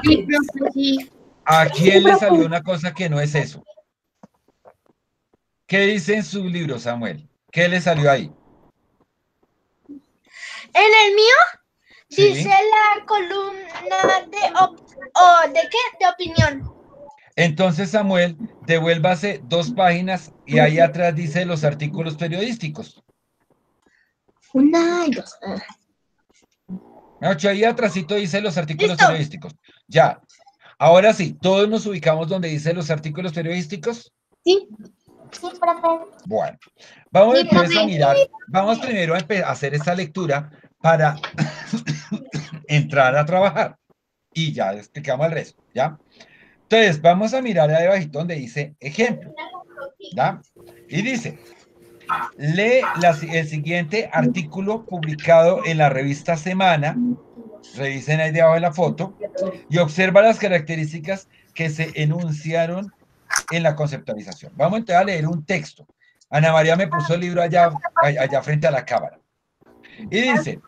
Sí, profe, sí. ¿A quién le salió una cosa que no es eso? ¿Qué dice en su libro, Samuel? ¿Qué le salió ahí? En el mío dice Sí. la columna ¿de qué? De opinión. Entonces, Samuel, devuélvase 2 páginas y ahí atrás dice los artículos periodísticos. Una y dos. Ahí atrásito dice los artículos Listo. periodísticos. Ya. Ahora sí, todos nos ubicamos donde dice los artículos periodísticos. Sí. Sí, profe. Bueno, vamos Sí, entonces a profe. mirar, vamos primero a hacer esta lectura para entrar a trabajar y ya explicamos el resto, ¿ya? Entonces, vamos a mirar ahí abajo donde dice ejemplo, ¿ya? Y dice, lee el siguiente artículo publicado en la revista Semana, revisen ahí debajo de la foto, y observa las características que se enunciaron en la conceptualización. Vamos entonces a leer un texto. Ana María me puso el libro allá frente a la cámara. Y dice,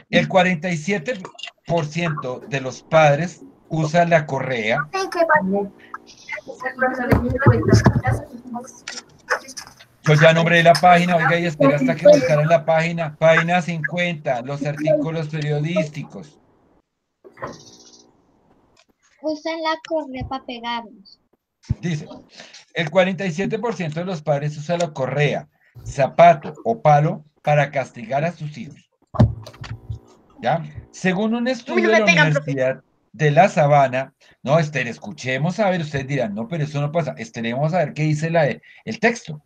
el 47% de los padres usa la correa. Yo ya nombré la página, oiga, y espera hasta que buscaran la página. Página 50, los artículos periodísticos. Usan la correa para pegarnos. Dice, el 47% de los padres usa la correa, zapato o palo para castigar a sus hijos. ¿Ya? Según un A mí estudio no de me la pegan, profe. Universidad de La Sabana, no, Esther, escuchemos a ver, ustedes dirán, no, pero eso no pasa, esperemos a ver qué dice el texto.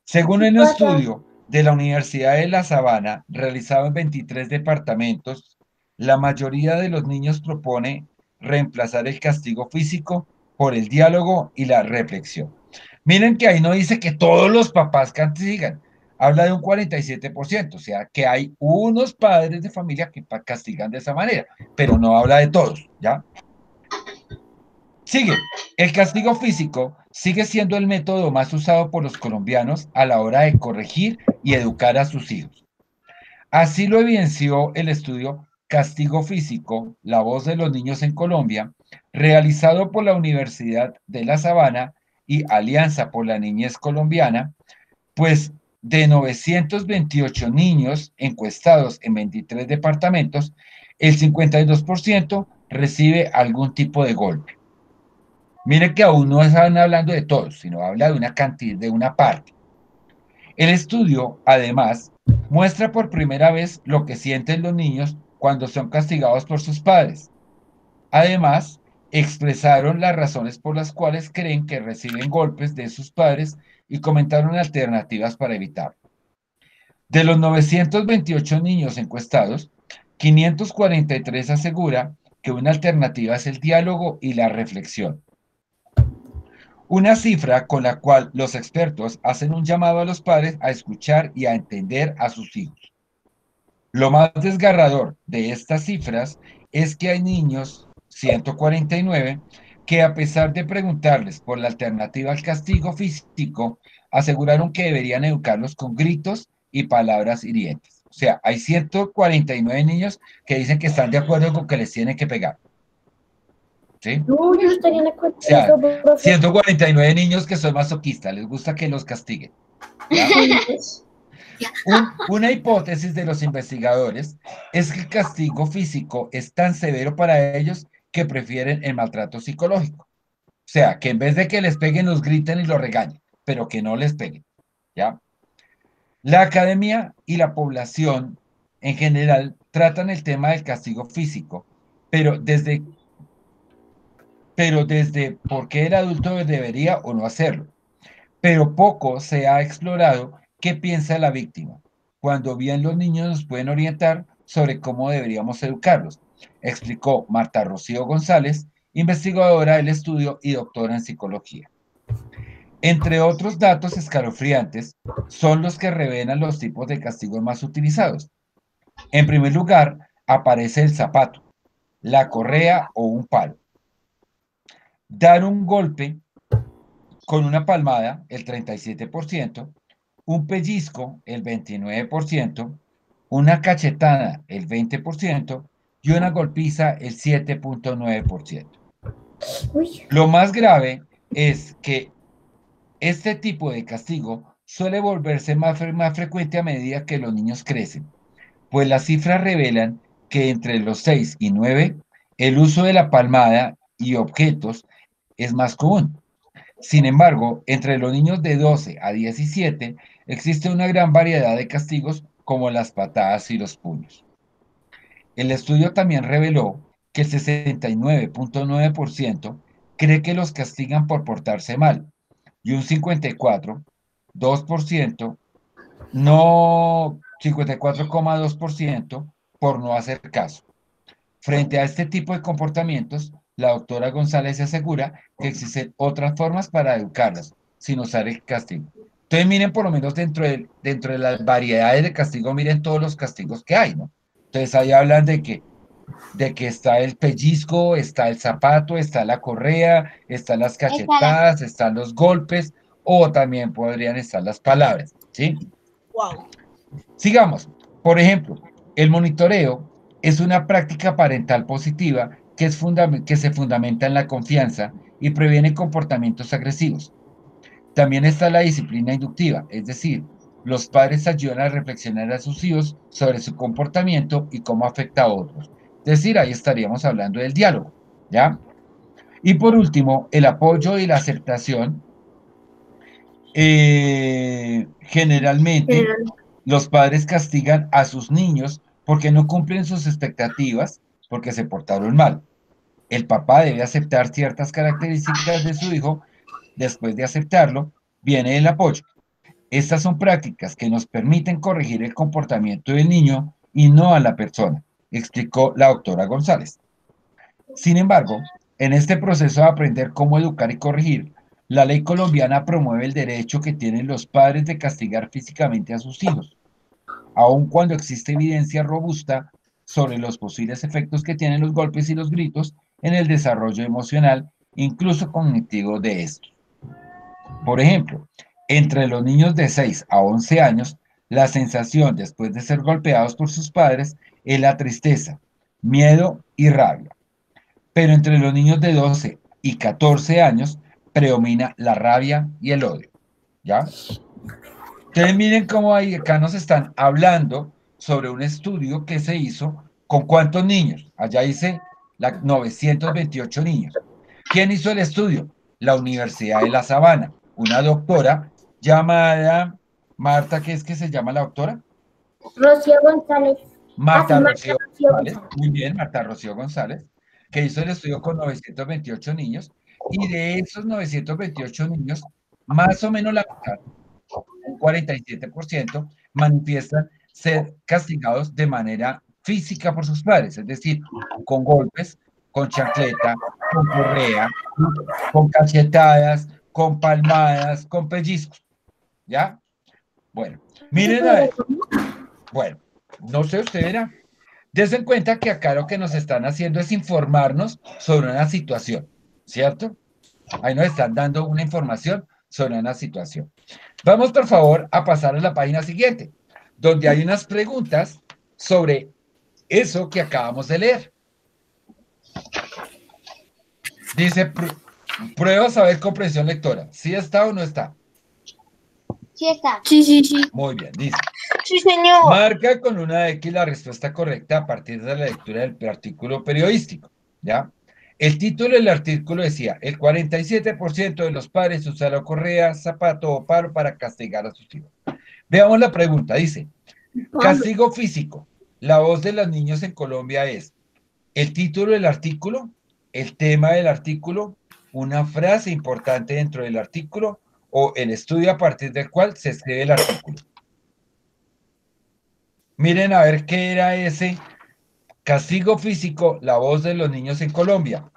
Según un estudio de la Universidad de La Sabana, realizado en 23 departamentos, la mayoría de los niños propone reemplazar el castigo físico por el diálogo y la reflexión. Miren que ahí no dice que todos los papás castigan, habla de un 47%, o sea que hay unos padres de familia que castigan de esa manera, pero no habla de todos, ¿ya? Sigue. El castigo físico sigue siendo el método más usado por los colombianos a la hora de corregir y educar a sus hijos. Así lo evidenció el estudio Castigo Físico, la voz de los niños en Colombia, realizado por la Universidad de La Sabana y Alianza por la Niñez Colombiana, pues de 928 niños encuestados en 23 departamentos, el 52% recibe algún tipo de golpe. Mire que aún no están hablando de todos, sino habla de una cantidad, de una parte. El estudio, además, muestra por primera vez lo que sienten los niños cuando son castigados por sus padres. Además, expresaron las razones por las cuales creen que reciben golpes de sus padres y comentaron alternativas para evitarlo. De los 928 niños encuestados, 543 asegura que una alternativa es el diálogo y la reflexión. Una cifra con la cual los expertos hacen un llamado a los padres a escuchar y a entender a sus hijos. Lo más desgarrador de estas cifras es que hay niños, 149, que a pesar de preguntarles por la alternativa al castigo físico, aseguraron que deberían educarlos con gritos y palabras hirientes. O sea, hay 149 niños que dicen que están de acuerdo con que les tienen que pegar. ¿Sí? No, yo estaría de O acuerdo con sea, eso, profe. 149 niños que son masoquistas, les gusta que los castiguen. ¿Ya? Una hipótesis de los investigadores es que el castigo físico es tan severo para ellos que prefieren el maltrato psicológico. O sea, que en vez de que les peguen, los griten y los regañen, pero que no les peguen. ¿Ya? La academia y la población en general tratan el tema del castigo físico, pero desde por qué el adulto debería o no hacerlo. Pero poco se ha explorado qué piensa la víctima, cuando bien los niños nos pueden orientar sobre cómo deberíamos educarlos, explicó Marta Rocío González, investigadora del estudio y doctora en psicología. Entre otros datos escalofriantes son los que revelan los tipos de castigos más utilizados. En primer lugar, aparece el zapato, la correa o un palo. Dar un golpe con una palmada, el 37%, un pellizco, el 29%, una cachetada, el 20%, y una golpiza el 7.9%. Uy. Lo más grave es que este tipo de castigo suele volverse más frecuente a medida que los niños crecen, pues las cifras revelan que entre los 6 y 9 el uso de la palmada y objetos es más común. Sin embargo, entre los niños de 12 a 17 existe una gran variedad de castigos como las patadas y los puños. El estudio también reveló que el 69.9% cree que los castigan por portarse mal y un 54,2% no 54,2% por no hacer caso. Frente a este tipo de comportamientos, la doctora González asegura que existen otras formas para educarlos sin usar el castigo. Entonces miren por lo menos dentro de las variedades de castigo, miren todos los castigos que hay, ¿no? Entonces ahí hablan de que está el pellizco, está el zapato, está la correa, están las cachetadas, están los golpes, o también podrían estar las palabras, ¿sí? Wow. Sigamos. Por ejemplo, el monitoreo es una práctica parental positiva que se fundamenta en la confianza y previene comportamientos agresivos. También está la disciplina inductiva, es decir, los padres ayudan a reflexionar a sus hijos sobre su comportamiento y cómo afecta a otros. Es decir, ahí estaríamos hablando del diálogo, ¿ya? Y por último, el apoyo y la aceptación. Generalmente, los padres castigan a sus niños porque no cumplen sus expectativas, porque se portaron mal. El papá debe aceptar ciertas características de su hijo. Después de aceptarlo, viene el apoyo. Estas son prácticas que nos permiten corregir el comportamiento del niño y no a la persona, explicó la doctora González. Sin embargo, en este proceso de aprender cómo educar y corregir, la ley colombiana promueve el derecho que tienen los padres de castigar físicamente a sus hijos, aun cuando existe evidencia robusta sobre los posibles efectos que tienen los golpes y los gritos en el desarrollo emocional, incluso cognitivo de estos. Por ejemplo, entre los niños de 6 a 11 años, la sensación después de ser golpeados por sus padres es la tristeza, miedo y rabia. Pero entre los niños de 12 y 14 años predomina la rabia y el odio, ¿ya? Entonces miren cómo ahí acá nos están hablando sobre un estudio que se hizo con cuántos niños. Allá dice 928 niños. ¿Quién hizo el estudio? La Universidad de La Sabana, una doctora llamada Marta, ¿qué es que se llama la doctora? Rocío González. Marta Marta Rocío Rocío González, González. muy bien, Marta Rocío González, que hizo el estudio con 928 niños, y de esos 928 niños, más o menos la mitad, un 47%, manifiestan ser castigados de manera física por sus padres, es decir, con golpes, con chancleta, con correa, con cachetadas, con palmadas, con pellizcos, ¿ya? Bueno, miren a ver, bueno, no sé usted verá. Des en cuenta que acá lo que nos están haciendo es informarnos sobre una situación, ¿cierto? Ahí nos están dando una información sobre una situación. Vamos, por favor, a pasar a la página siguiente, donde hay unas preguntas sobre eso que acabamos de leer. Dice, prueba saber comprensión lectora. ¿Sí está o no está? Sí está. Sí, sí, sí. Muy bien, dice. Sí, señor. Marca con una X la respuesta correcta a partir de la lectura del artículo periodístico, ¿ya? El título del artículo decía, el 47% de los padres usan la correa, zapato o palo para castigar a sus hijos. Veamos la pregunta, dice, castigo físico. La voz de los niños en Colombia es el título del artículo, el tema del artículo, una frase importante dentro del artículo o el estudio a partir del cual se escribe el artículo. Miren a ver qué era ese castigo físico, la voz de los niños en Colombia.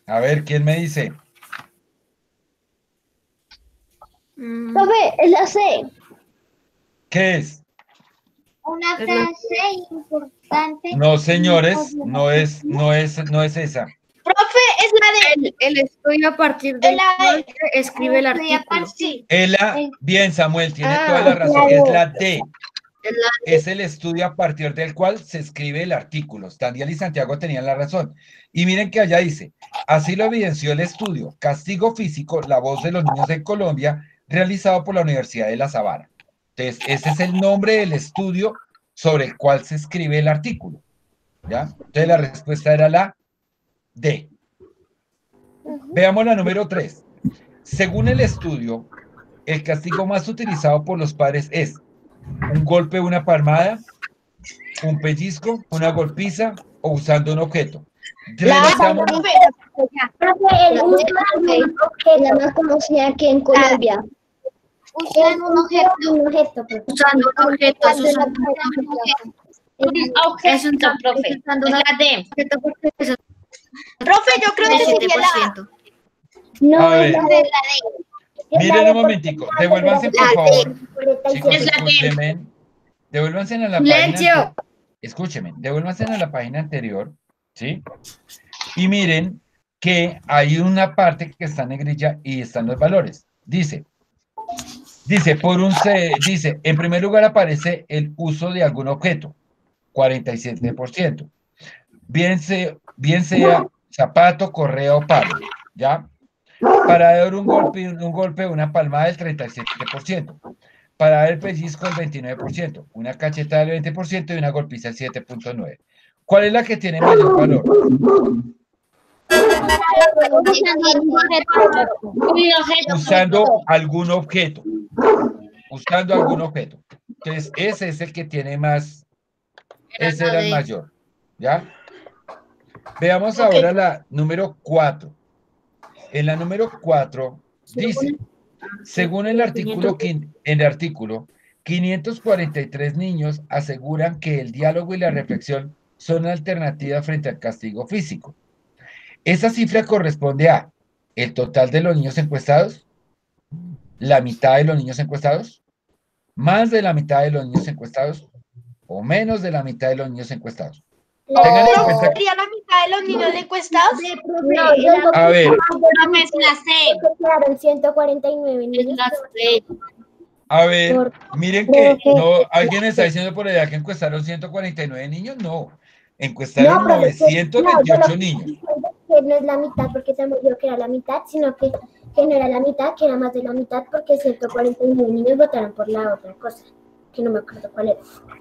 A ver, ¿quién me dice? Profe, la C. ¿Qué es? Una frase importante. No, señores, no es esa. Profe, es la de... El estudio a partir del La cual se escribe el artículo. Sí. Bien, Samuel, tiene Ah, toda la razón. Es la D. Es la Es el estudio a partir del cual se escribe el artículo. Daniel y Santiago tenían la razón. Y miren que allá dice, así lo evidenció el estudio, Castigo Físico, la voz de los niños en Colombia, realizado por la Universidad de La Sabana. Entonces, ese es el nombre del estudio sobre el cual se escribe el artículo. ¿Ya? Entonces, la respuesta era la D. Veamos la número 3. Según el estudio, el castigo más utilizado por los padres es un golpe, una palmada, un pellizco, una golpiza o usando un objeto. Revisamos. Profe, El uso de un objeto, la más conocida aquí en Colombia. Usan un objeto. usando un objeto. Es usando es un top, profe. Es la D. objeto porque es Profe, yo creo que sería la A. 7%. No, A ver. es la D. Miren un momentico, devuélvanse por favor. Chicos, Es la D. escúchenme. Devuélvanse a la Silencio. página. Escúchenme, devuélvanse a la página anterior, ¿sí? Y miren que hay una parte que está en negrilla y están los valores. Dice, en primer lugar aparece el uso de algún objeto, 47%. Bien sea zapato, correa o palo, ¿ya? Para dar un golpe, una palmada del 37%. Para dar el pellizco el 29%, una cachetada del 20% y una golpiza el 7.9%. ¿Cuál es la que tiene mayor valor? Usando algún objeto. Usando algún objeto. Entonces, ese es el que tiene más. Ese era el mayor. ¿Ya? Veamos ahora la número 4. En la número 4 dice, según el artículo, 543 niños aseguran que el diálogo y la reflexión son alternativas frente al castigo físico. Esa cifra corresponde a el total de los niños encuestados, la mitad de los niños encuestados, más de la mitad de los niños encuestados o menos de la mitad de los niños encuestados. Tengan en cuenta que, ¿Sería la mitad de los niños encuestados? a ver, Profe, es la C. Claro, 149 niños. a ver, miren que no, alguien está diciendo por allá que encuestaron 149 niños, no, encuestaron 928 niños. Que no es la mitad porque se murió que era la mitad, sino que no era la mitad, que era más de la mitad porque 149 niños votaron por la otra cosa, que no me acuerdo cuál era.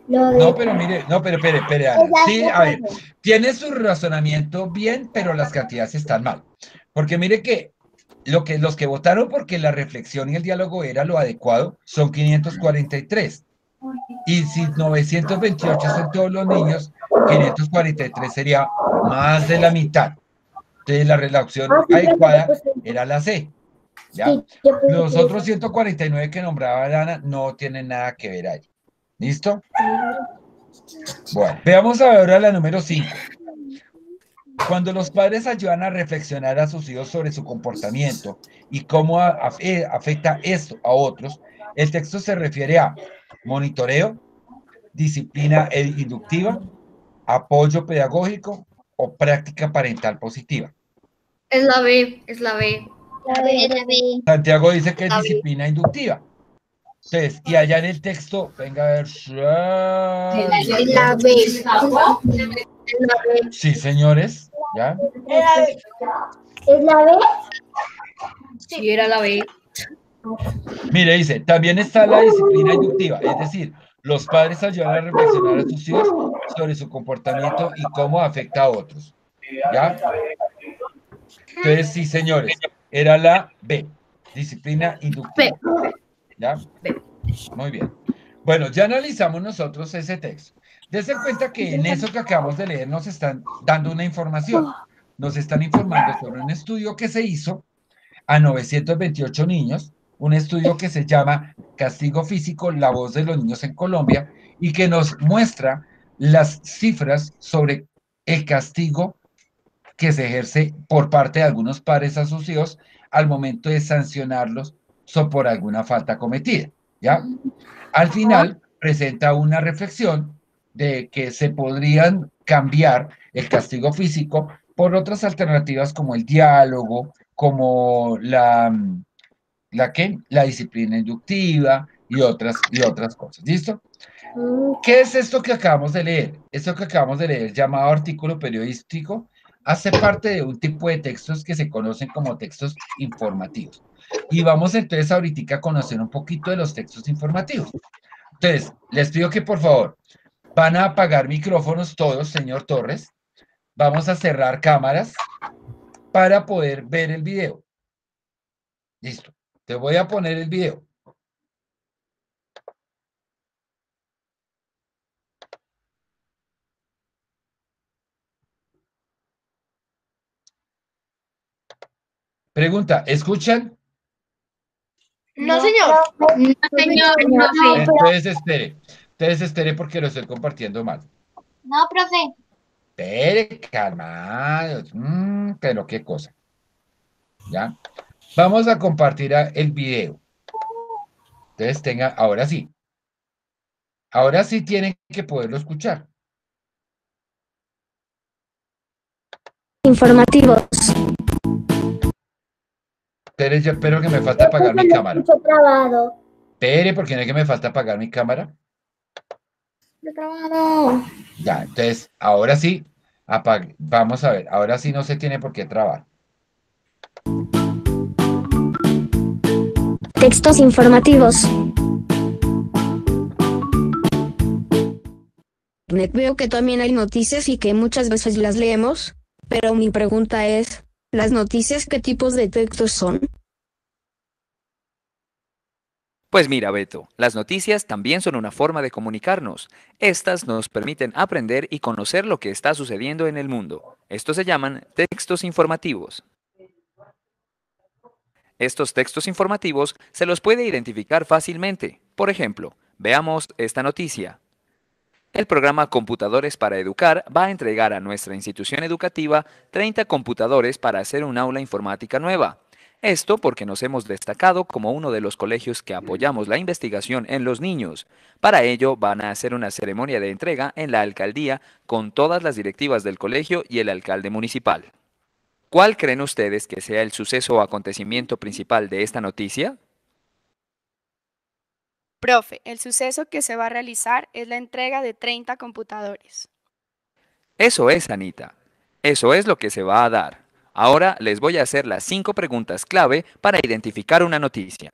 No, pero mire, no, pero espere, Ana. Sí, a ver, tiene su razonamiento bien, pero las cantidades están mal. Porque mire que los que votaron porque la reflexión y el diálogo era lo adecuado son 543. Y si 928 son todos los niños, 543 sería más de la mitad. Entonces la relación adecuada era la C. ¿Ya? Los otros 149 que nombraba Ana no tienen nada que ver ahí. ¿Listo? Bueno, veamos ahora la número 5. Cuando los padres ayudan a reflexionar a sus hijos sobre su comportamiento y cómo afecta esto a otros, el texto se refiere a monitoreo, disciplina inductiva, apoyo pedagógico o práctica parental positiva. Es la B, es la B. Santiago dice que es disciplina inductiva. Entonces, y allá en el texto, venga a ver. Es la B. Sí, señores. ¿Ya? ¿Es la B? Sí, era la B. Mire, dice, también está la disciplina inductiva, es decir, los padres ayudan a reflexionar a sus hijos sobre su comportamiento y cómo afecta a otros. ¿Ya? Entonces, sí, señores, era la B, disciplina inductiva. ¿Ya? Muy bien. Bueno, ya analizamos nosotros ese texto. Dense cuenta que en eso que acabamos de leer nos están dando una información. Nos están informando sobre un estudio que se hizo a 928 niños, un estudio que se llama Castigo Físico, la voz de los niños en Colombia, y que nos muestra las cifras sobre el castigo que se ejerce por parte de algunos padres a sus hijos al momento de sancionarlos por alguna falta cometida, ¿ya? Al final presenta una reflexión de que se podrían cambiar el castigo físico por otras alternativas como el diálogo, como la disciplina inductiva y otras cosas. ¿Listo? ¿Qué es esto que acabamos de leer? Esto que acabamos de leer, llamado artículo periodístico, hace parte de un tipo de textos que se conocen como textos informativos. Y vamos entonces ahorita a conocer un poquito de los textos informativos. Entonces, les pido que por favor van a apagar micrófonos todos, señor Torres. Vamos a cerrar cámaras para poder ver el video. Listo. Te voy a poner el video. Pregunta, ¿escuchan? No, señor. No, señor. No, sí. Entonces espere porque lo estoy compartiendo mal. No, profe. Espere, calmados. Pero qué cosa. ¿Ya? Vamos a compartir el video. Entonces ahora sí tienen que poderlo escuchar. Informativos. Espere, yo espero que me falta apagar mi cámara. Trabado. Espere, porque no es que me falta apagar mi cámara. Trabado. Ya, entonces, ahora sí, vamos a ver, ahora sí no se tiene por qué trabar. Textos informativos. Veo que también hay noticias y que muchas veces las leemos, pero mi pregunta es, ¿las noticias qué tipos de textos son? Pues mira, Beto, las noticias también son una forma de comunicarnos. Estas nos permiten aprender y conocer lo que está sucediendo en el mundo. Estos se llaman textos informativos. Estos textos informativos se los puede identificar fácilmente. Por ejemplo, veamos esta noticia. El programa Computadores para Educar va a entregar a nuestra institución educativa 30 computadores para hacer un aula informática nueva. Esto porque nos hemos destacado como uno de los colegios que apoyamos la investigación en los niños. Para ello van a hacer una ceremonia de entrega en la alcaldía con todas las directivas del colegio y el alcalde municipal. ¿Cuál creen ustedes que sea el suceso o acontecimiento principal de esta noticia? Profe, el suceso que se va a realizar es la entrega de 30 computadores. Eso es, Anita. Eso es lo que se va a dar. Ahora les voy a hacer las 5 preguntas clave para identificar una noticia.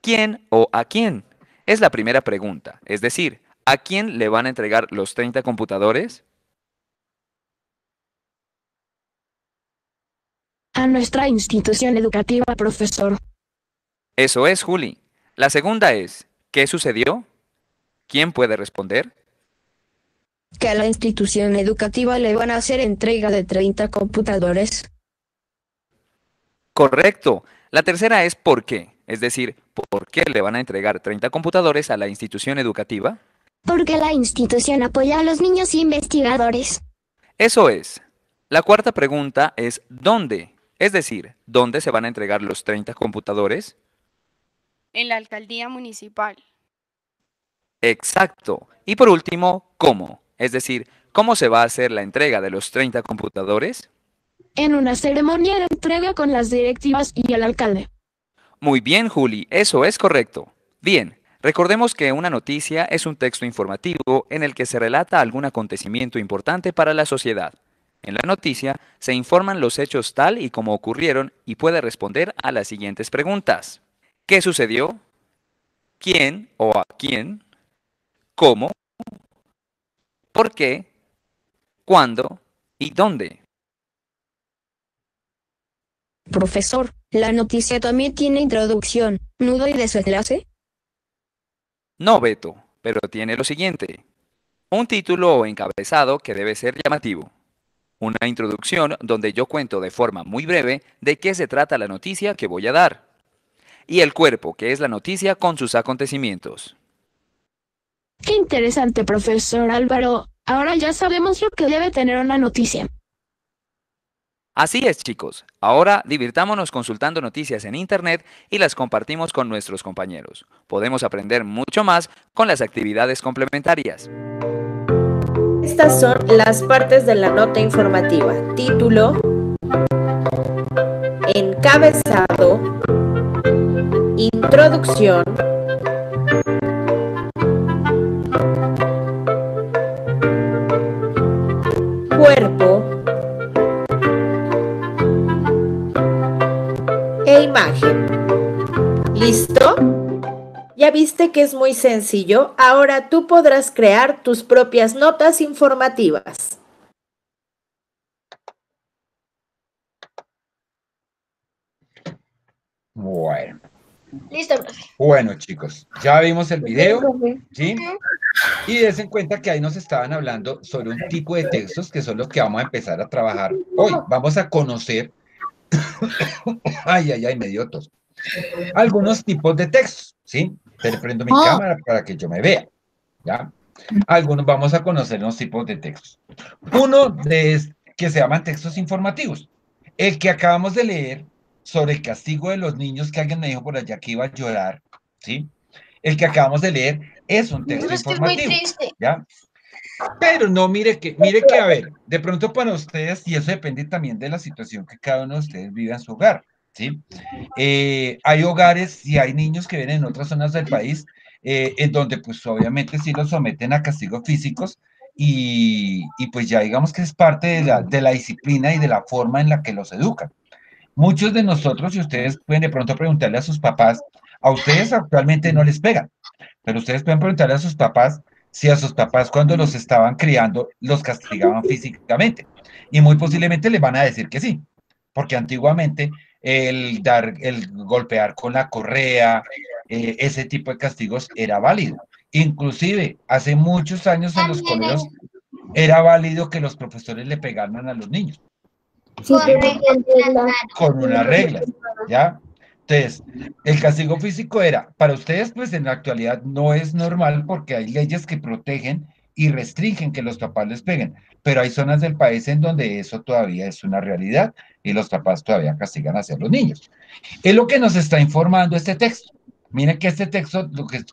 ¿Quién o a quién? Es la primera pregunta, es decir, ¿a quién le van a entregar los 30 computadores? A nuestra institución educativa, profesor. Eso es, Juli. La segunda es, ¿qué sucedió? ¿Quién puede responder? Que a la institución educativa le van a hacer entrega de 30 computadores. Correcto. La tercera es ¿por qué? Es decir, ¿por qué le van a entregar 30 computadores a la institución educativa? Porque la institución apoya a los niños investigadores. Eso es. La cuarta pregunta es ¿dónde? Es decir, ¿dónde se van a entregar los 30 computadores? En la alcaldía municipal. Exacto. Y por último, ¿cómo? Es decir, ¿cómo se va a hacer la entrega de los 30 computadores? En una ceremonia de entrega con las directivas y el alcalde. Muy bien, Juli, eso es correcto. Bien, recordemos que una noticia es un texto informativo en el que se relata algún acontecimiento importante para la sociedad. En la noticia se informan los hechos tal y como ocurrieron y puede responder a las siguientes preguntas. ¿Qué sucedió? ¿Quién o a quién? ¿Cómo? ¿Por qué? ¿Cuándo? ¿Y dónde? Profesor, ¿la noticia también tiene introducción, nudo y desenlace? No, Beto, pero tiene lo siguiente. Un título o encabezado que debe ser llamativo. Una introducción donde yo cuento de forma muy breve de qué se trata la noticia que voy a dar. Y el cuerpo, que es la noticia con sus acontecimientos. Qué interesante, profesor Álvaro. Ahora ya sabemos lo que debe tener una noticia. Así es, chicos. Ahora divirtámonos consultando noticias en Internet y las compartimos con nuestros compañeros. Podemos aprender mucho más con las actividades complementarias. Estas son las partes de la nota informativa: título, encabezado, introducción, cuerpo e imagen. ¿Listo? ¿Ya viste que es muy sencillo? Ahora tú podrás crear tus propias notas informativas. Bueno. Listo, profe. Bueno, chicos, ya vimos el video, ¿sí? Y des en cuenta que ahí nos estaban hablando sobre un tipo de textos que son los que vamos a empezar a trabajar hoy. Vamos a conocer, ay, me dio tos, algunos tipos de textos, ¿sí? Te prendo mi cámara para que yo me vea, ¿ya? Algunos vamos a conocer los tipos de textos. Uno que se llaman textos informativos. El que acabamos de leer sobre el castigo de los niños, que alguien me dijo por allá que iba a llorar, ¿sí? El que acabamos de leer es un texto informativo, muy triste. ¿ya? Pero no, mire que, a ver, de pronto para ustedes, y eso depende también de la situación que cada uno de ustedes vive en su hogar, ¿sí? Hay hogares y hay niños que vienen en otras zonas del país, en donde pues obviamente sí los someten a castigos físicos y pues ya digamos que es parte de la disciplina y de la forma en la que los educan. Muchos de nosotros, y ustedes pueden de pronto preguntarle a sus papás, a ustedes actualmente no les pegan, pero ustedes pueden preguntarle a sus papás si a sus papás cuando los estaban criando los castigaban físicamente. Y muy posiblemente les van a decir que sí, porque antiguamente el golpear con la correa, ese tipo de castigos era válido. Inclusive, hace muchos años en los colegios era válido que los profesores le pegaran a los niños. Sí, Con unas reglas, ¿ya? Entonces, el castigo físico era, para ustedes, pues en la actualidad no es normal porque hay leyes que protegen y restringen que los papás les peguen, pero hay zonas del país en donde eso todavía es una realidad y los papás todavía castigan hacia los niños. Es lo que nos está informando este texto. Miren que este texto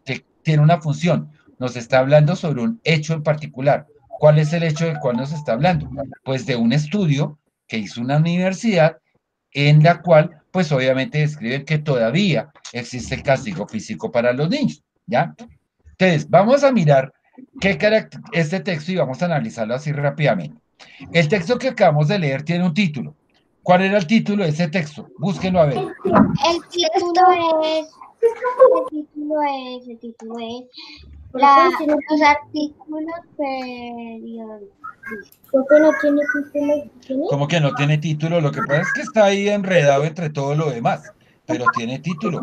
que tiene una función, nos está hablando sobre un hecho en particular. ¿Cuál es el hecho del cual nos está hablando? Pues de un estudio que hizo una universidad en la cual, pues obviamente describen que todavía existe el castigo físico para los niños, ¿ya? Entonces, vamos a mirar este texto y vamos a analizarlo así rápidamente. El texto que acabamos de leer tiene un título. ¿Cuál era el título de ese texto? Búsquenlo a ver. El título es los artículos periódicos. no tiene título. ¿Cómo que no tiene título? Lo que pasa es que está ahí enredado entre todo lo demás, pero tiene título.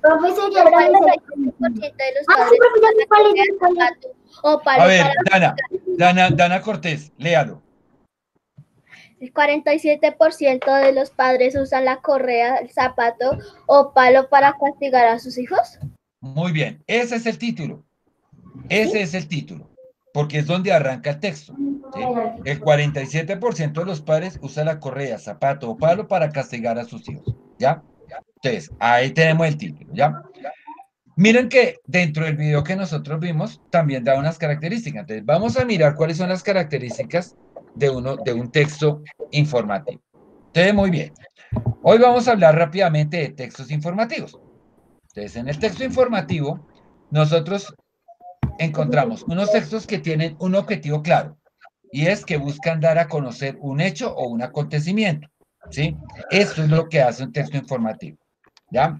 Profe, sería el 40% de los padres A ver, Dana Cortés, léalo. el 47% de los padres usan la correa, el zapato o palo para castigar a sus hijos. Muy bien, ese es el título. Ese es el título, porque es donde arranca el texto, ¿sí? El 47% de los padres usa la correa, zapato o palo para castigar a sus hijos, ¿ya? Entonces, ahí tenemos el título, ¿ya? Miren que dentro del video que nosotros vimos, también da unas características. Entonces, vamos a mirar cuáles son las características de un texto informativo. Entonces, muy bien. Hoy vamos a hablar rápidamente de textos informativos. Entonces, en el texto informativo, nosotros encontramos unos textos que tienen un objetivo claro, y es que buscan dar a conocer un hecho o un acontecimiento, ¿sí? Esto es lo que hace un texto informativo, ¿ya?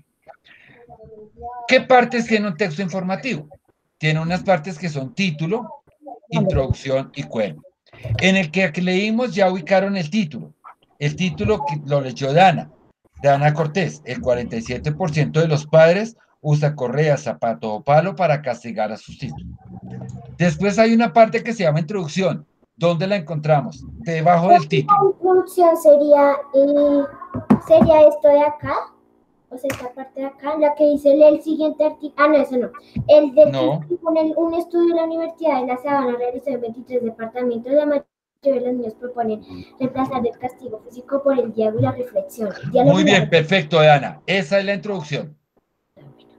¿Qué partes tiene un texto informativo? Tiene unas partes que son título, introducción y cuerpo. En el que leímos ya ubicaron el título. El título que lo leyó Dana Cortés. El 47% de los padres usa correa, zapato o palo para castigar a sus hijos. Después hay una parte que se llama introducción. ¿Dónde la encontramos? Debajo del título. La introducción sería esto de acá, o sea, esta parte de acá, la que dice el siguiente artículo. Ah, no, eso no. El de un estudio de la Universidad de La Sabana realizado en 23 departamentos. La mayoría de los niños proponen reemplazar el castigo físico por el diálogo y la reflexión. Muy bien, perfecto, Dana. Esa es la introducción.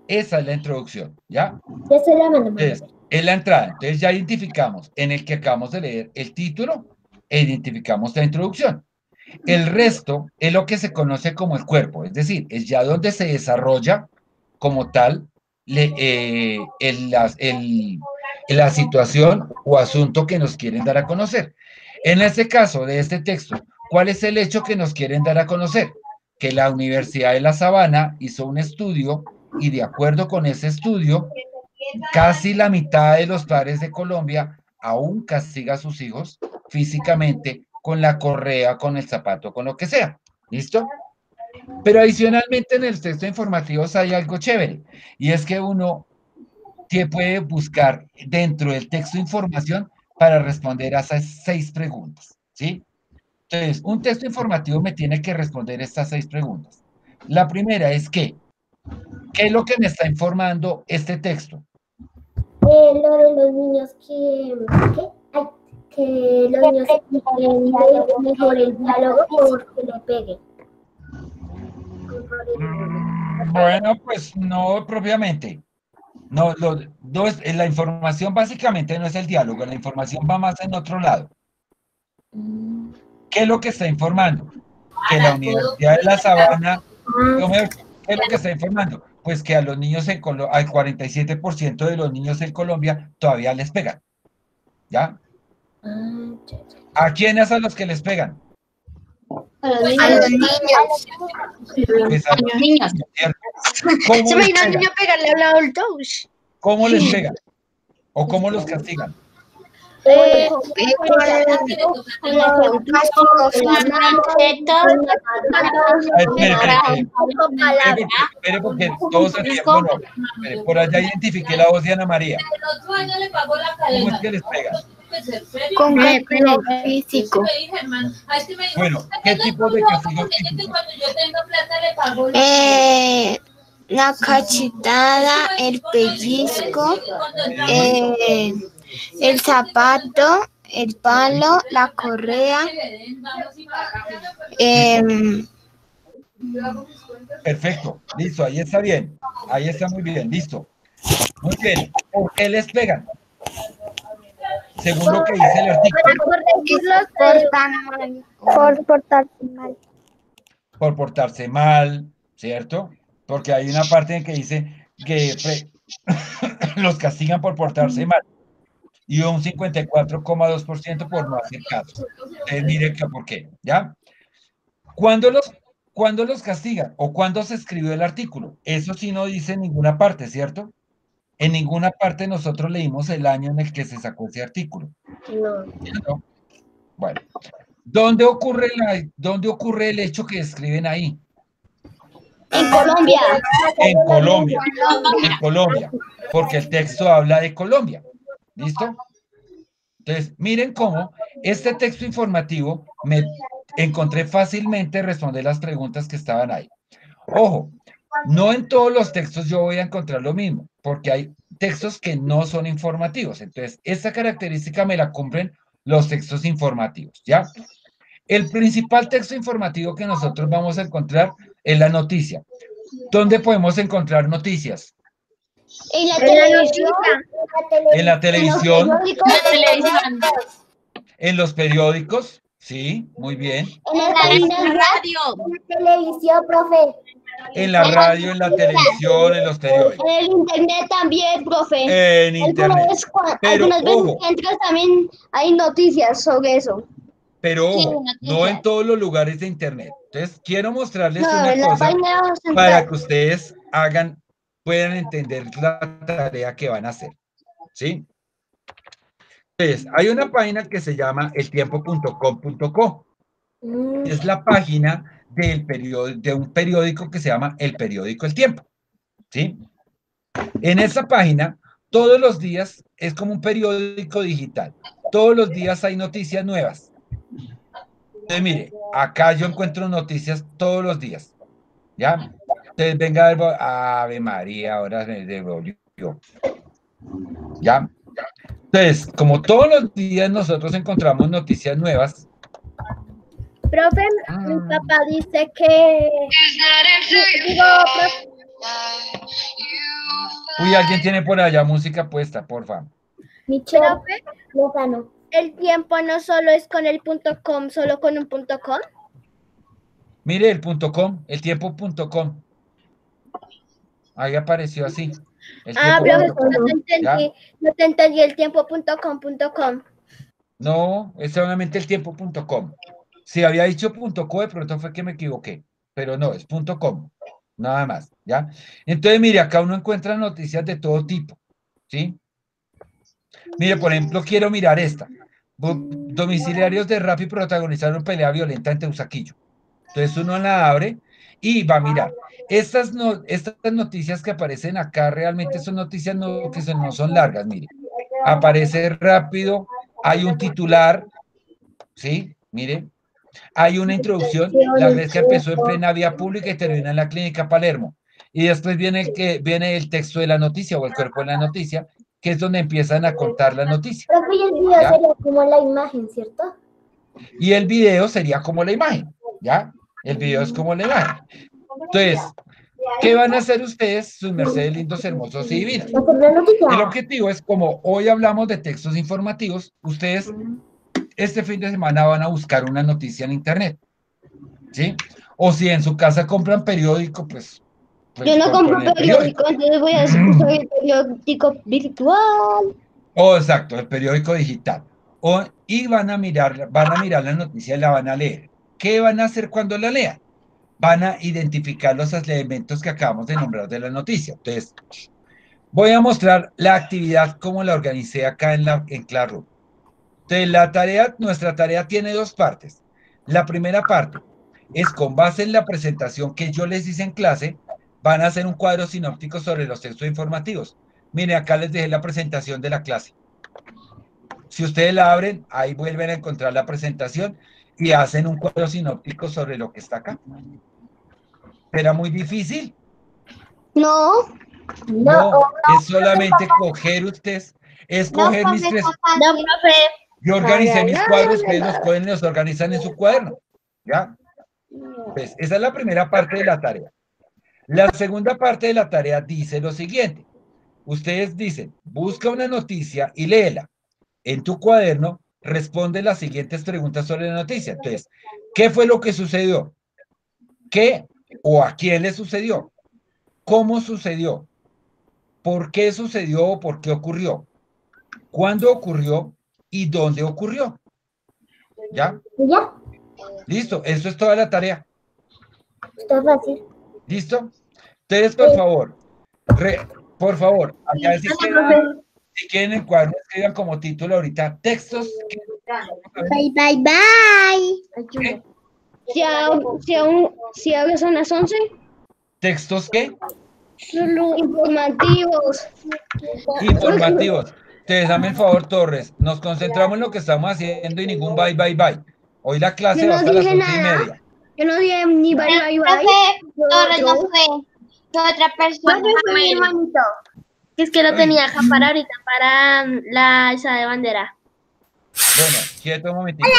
Esa es la introducción, ¿ya? Yo estoy llamando. Es la entrada. Entonces ya identificamos en el que acabamos de leer el título e identificamos la introducción. El resto es lo que se conoce como el cuerpo, es decir, es ya donde se desarrolla como tal la situación o asunto que nos quieren dar a conocer. En este caso de este texto, ¿cuál es el hecho que nos quieren dar a conocer? Que la Universidad de La Sabana hizo un estudio y de acuerdo con ese estudio, casi la mitad de los padres de Colombia aún castiga a sus hijos físicamente con la correa, con el zapato, con lo que sea. ¿Listo? Pero adicionalmente en el texto informativo hay algo chévere y es que uno puede buscar dentro del texto información para responder a esas 6 preguntas, ¿sí? Entonces, un texto informativo me tiene que responder estas 6 preguntas. La primera es ¿qué es lo que me está informando este texto? Lo de los niños que los niños expliquen mejor el diálogo porque le peguen. Bueno, pues no propiamente. No, la información básicamente no es el diálogo, la información va más en otro lado. ¿Qué es lo que está informando? Que la Universidad de La Sabana, ¿qué es lo que está informando? Pues que a los niños al 47% de los niños en Colombia todavía les pegan. ¿Ya? ¿A quiénes a los que les pegan? A los niños. Pues a los niños. ¿Se imagina un niño pegarle a un adulto? ¿Cómo les pegan? ¿O cómo los castigan? Espere, porque todos al tiempo no. Espere, por allá identifiqué la voz de Ana María. ¿Cómo es que les pegan? Con castigo físico. Bueno, ¿qué tipo de castigo físico? La cachetada, el pellizco, el zapato, el palo, la correa. Perfecto, listo, ahí está bien. Ahí está muy bien, listo. Muy bien, ¿por qué les pegan? Según lo que dice el artículo. Por portarse mal. Por portarse mal, ¿cierto? Porque hay una parte en que dice que los castigan por portarse mal y un 54,2% por no hacer caso. Miren que por qué, ¿ya? ¿Cuándo los castigan? ¿O cuándo se escribió el artículo? Eso sí no dice en ninguna parte, ¿cierto? En ninguna parte nosotros leímos el año en el que se sacó ese artículo. No. Bueno, ¿dónde ocurre el hecho que describen ahí? En Colombia. En Colombia, porque el texto habla de Colombia. ¿Listo? Entonces, miren cómo este texto informativo me encontré fácilmente responder las preguntas que estaban ahí. Ojo, no en todos los textos yo voy a encontrar lo mismo, porque hay textos que no son informativos. Entonces, esta característica me la cumplen los textos informativos, ¿ya? El principal texto informativo que nosotros vamos a encontrar es la noticia. ¿Dónde podemos encontrar noticias? En la televisión. En la televisión. En los periódicos. Sí, muy bien. En la radio. En la televisión, profe. En la radio, en la televisión, en los periódicos. En el internet también, profe. En internet. Algunas veces que entras también hay noticias sobre eso. Pero ojo, no en todos los lugares de internet. Entonces, quiero mostrarles una cosa para que ustedes puedan entender la tarea que van a hacer. ¿Sí? Entonces, hay una página que se llama eltiempo.com.co. Es la página de un periódico que se llama El Periódico El Tiempo. ¿Sí? En esa página, todos los días es como un periódico digital. Todos los días hay noticias nuevas. Entonces, mire, acá yo encuentro noticias todos los días. ¿Ya? Entonces, venga, Ave María, ahora me devolvió. ¿Ya? Entonces, como todos los días nosotros encontramos noticias nuevas. Profe, mi papá dice que... Uy, alguien tiene por allá música puesta, porfa. Michelle Profe, Lozano. ¿el tiempo no solo es con el .com, solo con un .com? Mire el .com, el tiempo.com. Ahí apareció así. El Profe, tiempo.com. no te entendí el tiempo.com.com. No, es solamente el tiempo.com. Si había dicho .co, de pronto fue que me equivoqué, pero no, es .com, nada más, ¿ya? Entonces, mire, acá uno encuentra noticias de todo tipo, ¿sí? Mire, por ejemplo, quiero mirar esta. Domiciliarios de Rappi protagonizaron pelea violenta en Teusaquillo. Entonces uno la abre y va a mirar. Estas noticias que aparecen acá realmente son noticias que no son largas, mire. Aparece rápido, hay un titular, ¿sí? Mire, hay una introducción, la Grecia empezó en plena vía pública y termina en la clínica Palermo. Y después viene el texto de la noticia o el cuerpo de la noticia, que es donde empiezan a contar la noticia. Profe, y el video ¿Ya? sería como la imagen, ¿cierto? Y el video sería como la imagen, ¿ya? El video es como la imagen. Entonces, ¿qué van a hacer ustedes, sus mercedes lindos, hermosos y divinos? El objetivo es, como hoy hablamos de textos informativos, ustedes este fin de semana van a buscar una noticia en internet, ¿sí? O si en su casa compran periódico, pues Yo no compro periódico, entonces voy a decir que soy el periódico virtual. Exacto, el periódico digital. Y van a mirar la noticia y la van a leer. ¿Qué van a hacer cuando la lean? Van a identificar los elementos que acabamos de nombrar de la noticia. Entonces, voy a mostrar la actividad como la organicé acá en Classroom. Entonces, nuestra tarea tiene dos partes. La primera parte es, con base en la presentación que yo les hice en clase, van a hacer un cuadro sinóptico sobre los textos informativos. Miren, acá les dejé la presentación de la clase. Si ustedes la abren, ahí vuelven a encontrar la presentación y hacen un cuadro sinóptico sobre lo que está acá. ¿Era muy difícil? No. No, es solamente coger ustedes, escoger mis tres. No, profe. Yo organicé mis cuadros, ustedes los organizan en su cuaderno, ¿ya? Pues esa es la primera parte de la tarea. La segunda parte de la tarea dice lo siguiente. Ustedes dicen, busca una noticia y léela. En tu cuaderno, responde las siguientes preguntas sobre la noticia. Entonces, ¿qué fue lo que sucedió? ¿Qué o a quién le sucedió? ¿Cómo sucedió? ¿Por qué sucedió o por qué ocurrió? ¿Cuándo ocurrió y dónde ocurrió? ¿Ya? ¿Ya? Listo, eso es toda la tarea. Está fácil. ¿Listo? Entonces, por favor, acá si quieren el cuaderno, escriban como título ahorita textos. Bye, bye, bye. Si ahora son las 11, ¿Textos qué? solo informativos. Informativos. Entonces, dame el favor, Torres. Nos concentramos en lo que estamos haciendo y ningún bye, bye, bye. Hoy la clase Yo no va hasta las dije 11:30. Yo no dije ni bye, bye, bye. Torres no fue. Fue otra persona. Mi hermanito. Es que lo tenía acá para ahorita, para la esa de bandera. Bueno, quieto un momentito.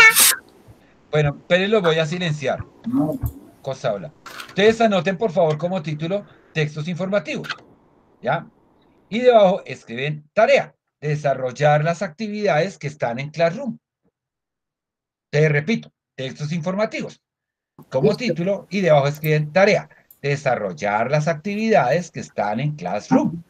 Bueno, pero los voy a silenciar. Cosa habla. Ustedes anoten, por favor, como título, textos informativos. ¿Ya? Y debajo escriben tarea. Desarrollar las actividades que están en Classroom. Te repito, textos informativos. Como título, y debajo escriben tarea. Desarrollar las actividades que están en Classroom.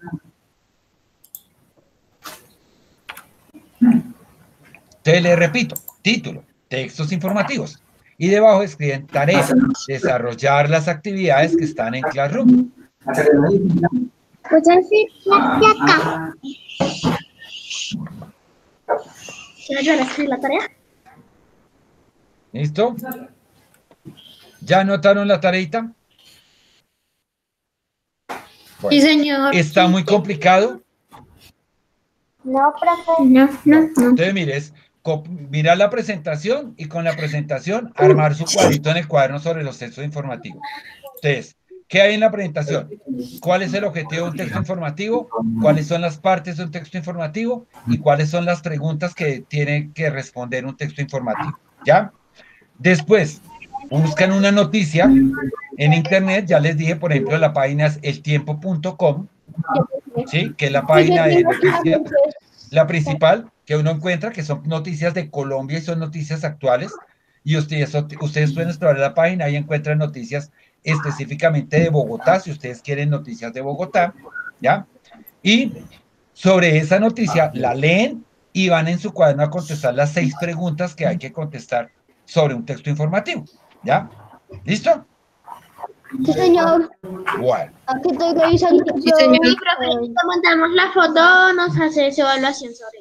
Te le repito, título, textos informativos. Y debajo escriben tarea, desarrollar las actividades que están en Classroom. Pues así, acá. ¿Quiero ayudar a escribir la tarea? ¿Listo? ¿Ya anotaron la tareita? Bueno, Sí, señor. ¿está muy complicado? No, profe. No. Entonces, mires, mirar la presentación y con la presentación armar su cuadrito en el cuaderno sobre los textos informativos. Entonces, ¿qué hay en la presentación? ¿Cuál es el objetivo de un texto informativo? ¿Cuáles son las partes de un texto informativo? ¿Y cuáles son las preguntas que tiene que responder un texto informativo? ¿Ya? Después, buscan una noticia en internet. Ya les dije, por ejemplo, la página es eltiempo.com, ¿sí? Que es la página de noticias. La principal que uno encuentra, que son noticias de Colombia y son noticias actuales, y ustedes pueden explorar la página y encuentran noticias específicamente de Bogotá, si ustedes quieren noticias de Bogotá, ¿ya? Y sobre esa noticia la leen y van en su cuaderno a contestar las 6 preguntas que hay que contestar sobre un texto informativo, ¿ya? ¿Listo? Sí, señor. Bueno. Aquí estoy revisando. Sí, señor. Sí, profe, te mandamos la foto, nos hace su evaluación sobre